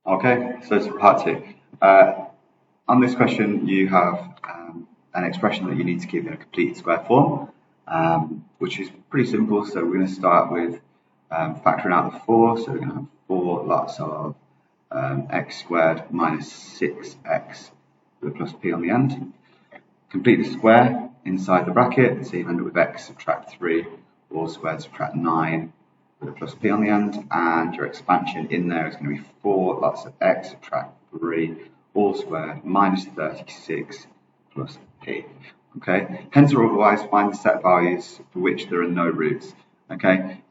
Okay, so it's part two. On this question, you have an expression that you need to keep in a completed square form, which is pretty simple. So we're going to start with factoring out the 4. So we're going to have 4 lots of x squared minus 6x with a plus p on the end. Complete the square inside the bracket, so you end up with x subtract 3 all squared subtract 9 with a plus p on the end, and your expansion in there is going to be 4 lots of x subtract 3 all squared minus 36 plus p. Okay, hence or otherwise find the set values for which there are no roots. Okay,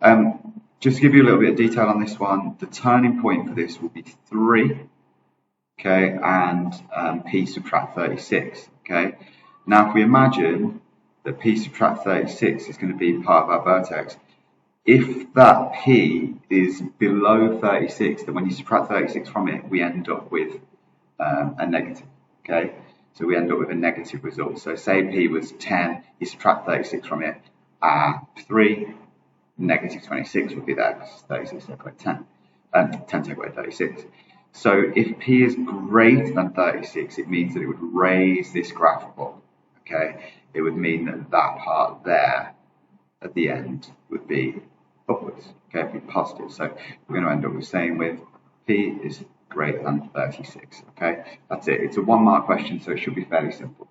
just to give you a little bit of detail on this one, the turning point for this will be 3, okay, and p subtract 36. Okay, now if we imagine that p subtract 36 is going to be part of our vertex, if that p is below 36, then when you subtract 36 from it, we end up with a negative. Okay, so we end up with a negative result. So say p was 10, you subtract 36 from it, 3, negative 26 would be there because 36 take away 10, and 10 take away 36. So if p is greater than 36, it means that it would raise this graph up. Okay, it would mean that that part there at the end would be upwards. Okay, it'd be positive. So we're going to end up with saying with p is greater than 36. Okay, that's it. It's a 1 mark question, so it should be fairly simple.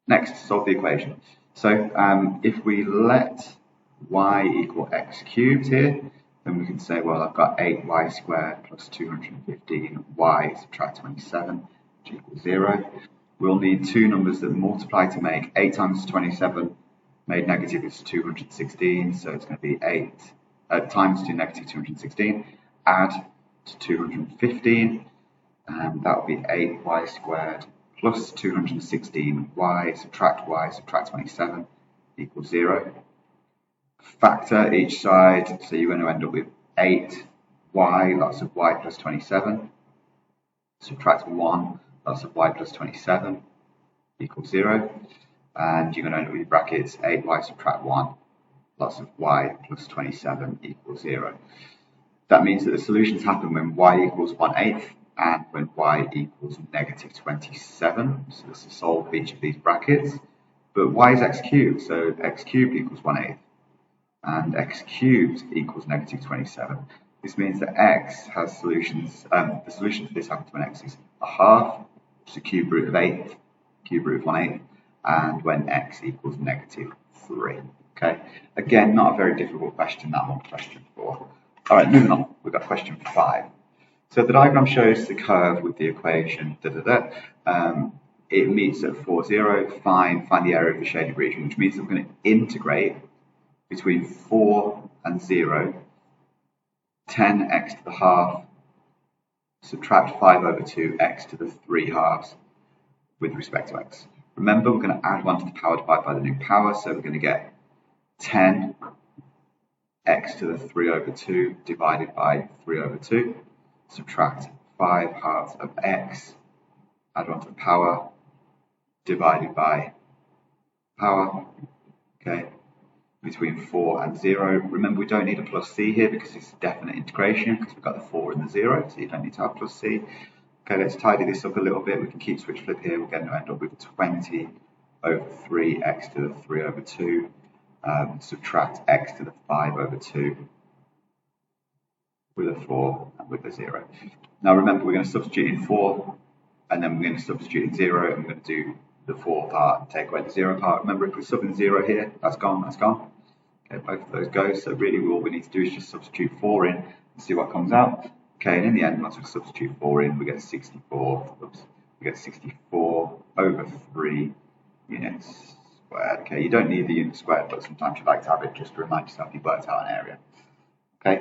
Next, solve the equation. So if we let y equal x cubed here, then we can say, well, I've got 8y squared plus 215y subtract 27, which equals 0. We'll need two numbers that multiply to make 8 times 27 made negative is 216, so it's going to be 8 times 2 negative 216, add to 215, and that will be 8y squared plus 216y subtract 27 equals 0. Factor each side, so you're going to end up with 8y lots of y plus 27, subtract 1 lots of y plus 27 equals 0, and you're going to end up with brackets 8y subtract 1 lots of y plus 27 equals 0. That means that the solutions happen when y equals 1/8 and when y equals negative 27. So this is solve each of these brackets. But y is x cubed, so x cubed equals 1/8 and x cubed equals negative 27. This means that x has solutions, the solution for this happens when x is a half, which is the cube root of 8, cube root of 1/8, and when x equals negative 3. Okay, again, not a very difficult question, that one, question 4. All right, moving on, we've got question 5. So the diagram shows the curve with the equation, it meets at 4, 0, find the area of the shaded region, which means that we're going to integrate between 4 and 0, 10x to the half, subtract 5 over 2, x to the 3 halves with respect to x. Remember, we're going to add 1 to the power divided by the new power, so we're going to get 10 x to the 3 over 2 divided by 3 over 2, subtract 5 halves of x, add 1 to the power, divided by power, okay, between 4 and 0. Remember, we don't need a plus c here because it's a definite integration because we've got the 4 and the 0, so you don't need to have plus c. Okay, let's tidy this up a little bit. We can keep switch flip here. We're going to end up with 20 over 3 x to the 3 over 2. Subtract x to the 5 over 2 with a 4 and with a 0. Now remember, we're going to substitute in 4 and then we're going to substitute in 0 and we're going to do the 4 part and take away the 0 part. Remember, if we sub in 0 here, that's gone, that's gone. Okay, both of those go, so really all we need to do is just substitute 4 in and see what comes out. Okay, and in the end, once we substitute 4 in, we get 64, we get 64 over 3 units squared. Okay, you don't need the unit squared, but sometimes you like to have it just to remind yourself you've worked out an area. Okay,